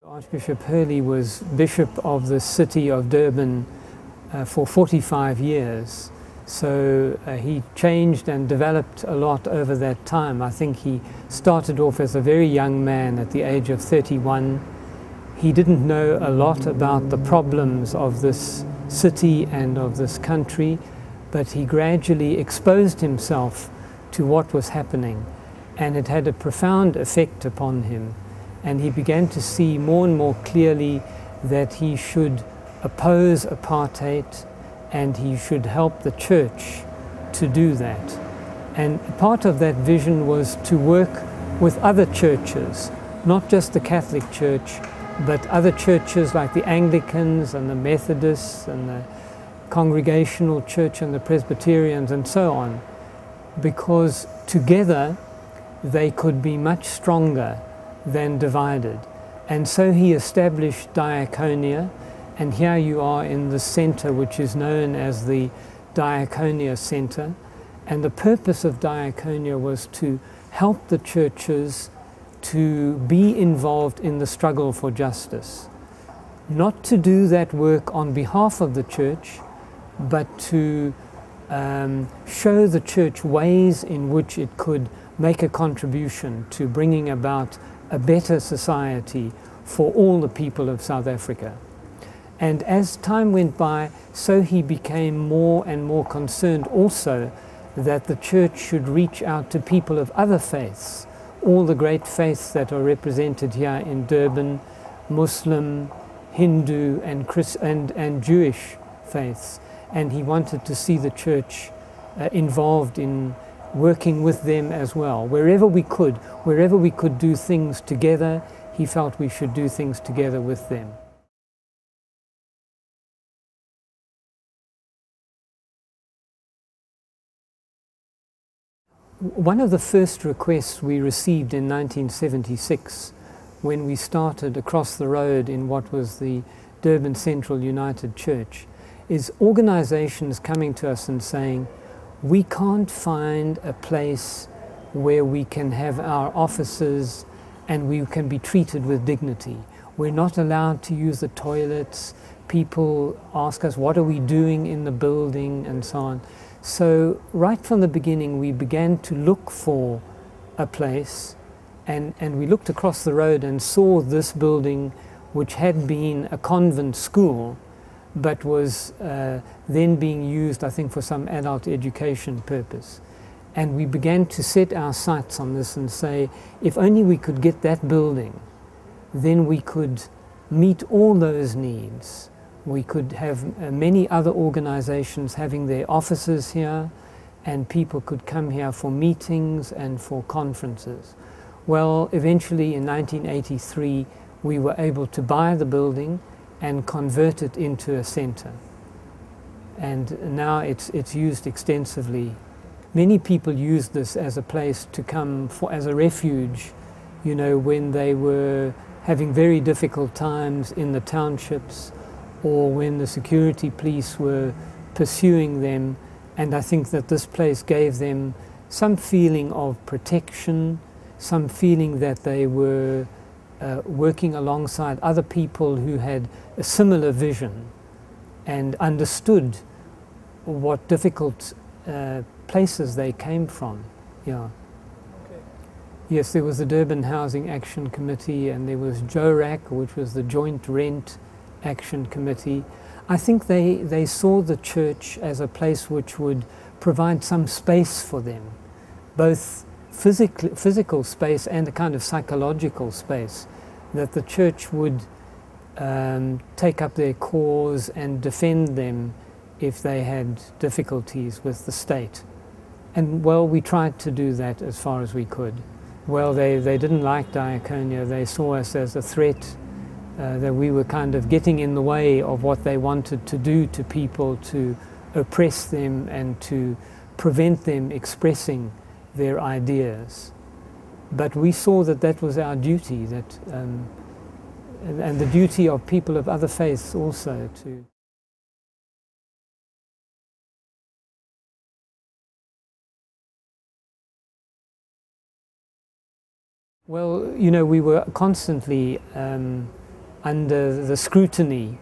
Archbishop Herley was Bishop of the city of Durban for 45 years. So he changed and developed a lot over that time. I think he started off as a very young man at the age of 31. He didn't know a lot about the problems of this city and of this country, but he gradually exposed himself to what was happening, and it had a profound effect upon him. And he began to see more and more clearly that he should oppose apartheid and he should help the church to do that. And part of that vision was to work with other churches, not just the Catholic Church, but other churches like the Anglicans and the Methodists and the Congregational Church and the Presbyterians and so on, because together they could be much stronger than divided. And so he established Diaconia, and here you are in the center which is known as the Diaconia Center. And the purpose of Diaconia was to help the churches to be involved in the struggle for justice. Not to do that work on behalf of the church, but to show the church ways in which it could make a contribution to bringing about a better society for all the people of South Africa. And as time went by, so he became more and more concerned also that the church should reach out to people of other faiths, all the great faiths that are represented here in Durban, Muslim, Hindu and Jewish faiths. And he wanted to see the church involved in working with them as well. Wherever we could do things together, he felt we should do things together with them. One of the first requests we received in 1976, when we started across the road in what was the Durban Central United Church, is organizations coming to us and saying, we can't find a place where we can have our offices and we can be treated with dignity. We're not allowed to use the toilets. People ask us, what are we doing in the building, and so on. So right from the beginning, we began to look for a place, and we looked across the road and saw this building, which had been a convent school, but was then being used, I think, for some adult education purpose. And we began to set our sights on this and say, if only we could get that building, then we could meet all those needs. We could have many other organizations having their offices here, and people could come here for meetings and for conferences. Well, eventually in 1983, we were able to buy the building and convert it into a center. And now it's used extensively. Many people use this as a place to come as a refuge, you know, when they were having very difficult times in the townships, or when the security police were pursuing them. And I think that this place gave them some feeling of protection, some feeling that they were working alongside other people who had a similar vision and understood what difficult places they came from. Yeah. Okay. Yes, there was the Durban Housing Action Committee, and there was JORAC, which was the Joint Rent Action Committee. I think they saw the church as a place which would provide some space for them, both physical space and a kind of psychological space, that the church would take up their cause and defend them if they had difficulties with the state. And well, we tried to do that as far as we could. Well, they didn't like Diaconia. They saw us as a threat, that we were kind of getting in the way of what they wanted to do to people, to oppress them and to prevent them expressing their ideas. But we saw that that was our duty, that, and the duty of people of other faiths also to. Well, you know, we were constantly under the scrutiny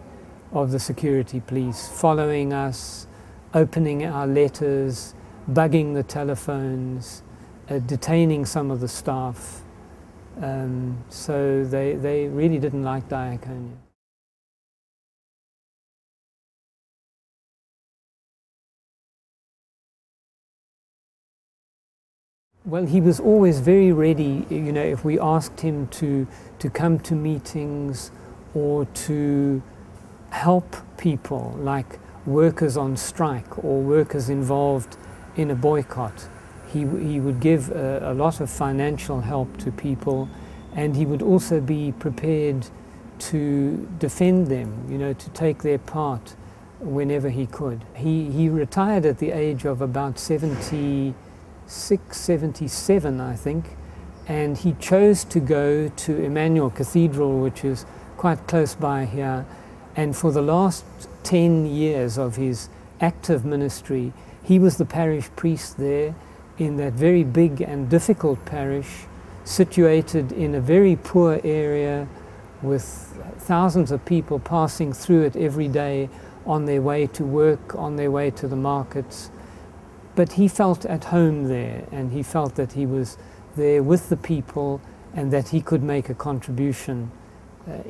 of the security police, following us, opening our letters, bugging the telephones, detaining some of the staff. So they really didn't like Diaconia. Well, he was always very ready, you know, if we asked him to come to meetings or to help people, like workers on strike or workers involved in a boycott. He would give a lot of financial help to people, and he would also be prepared to defend them, you know, to take their part whenever he could. He retired at the age of about 76, 77, I think, and he chose to go to Emmanuel Cathedral, which is quite close by here, and for the last 10 years of his active ministry, he was the parish priest there in that very big and difficult parish, situated in a very poor area with thousands of people passing through it every day on their way to work, on their way to the markets. But he felt at home there, and he felt that he was there with the people and that he could make a contribution,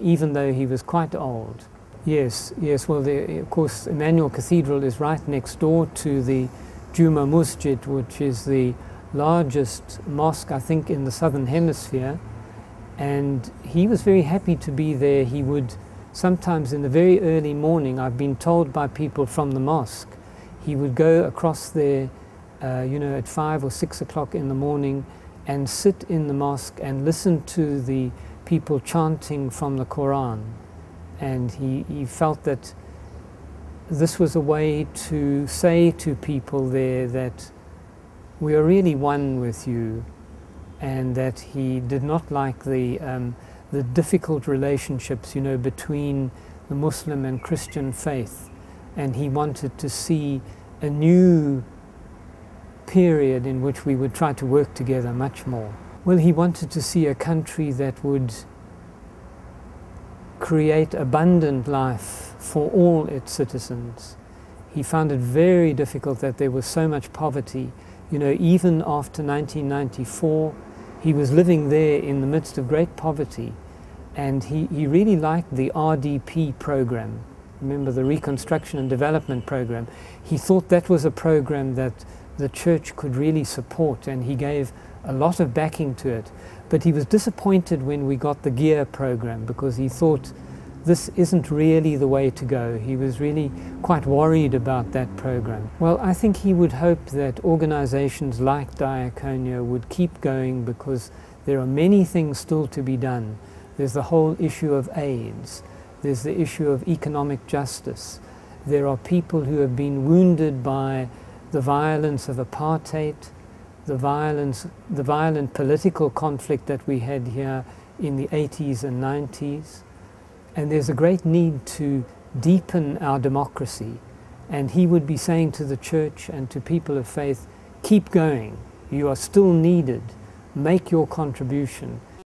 even though he was quite old. Yes, well, of course, Emmanuel Cathedral is right next door to the Juma Masjid, which is the largest mosque, I think, in the southern hemisphere. And he was very happy to be there. He would sometimes in the very early morning, I've been told by people from the mosque, he would go across there, you know, at 5 or 6 o'clock in the morning and sit in the mosque and listen to the people chanting from the Quran. And he felt that this was a way to say to people there that we are really one with you, and that he did not like the difficult relationships, you know, between the Muslim and Christian faith, and he wanted to see a new period in which we would try to work together much more. Well, he wanted to see a country that would create abundant life for all its citizens. He found it very difficult that there was so much poverty. You know, even after 1994, he was living there in the midst of great poverty, and he really liked the RDP program. Remember, the Reconstruction and Development Program. He thought that was a program that the church could really support, and he gave a lot of backing to it. But he was disappointed when we got the GEAR program, because he thought this isn't really the way to go. He was really quite worried about that program. Well, I think he would hope that organizations like Diaconia would keep going, because there are many things still to be done. There's the whole issue of AIDS. There's the issue of economic justice. There are people who have been wounded by the violence of apartheid, the violent political conflict that we had here in the 80s and 90s. And there's a great need to deepen our democracy. And he would be saying to the church and to people of faith, keep going. You are still needed. Make your contribution.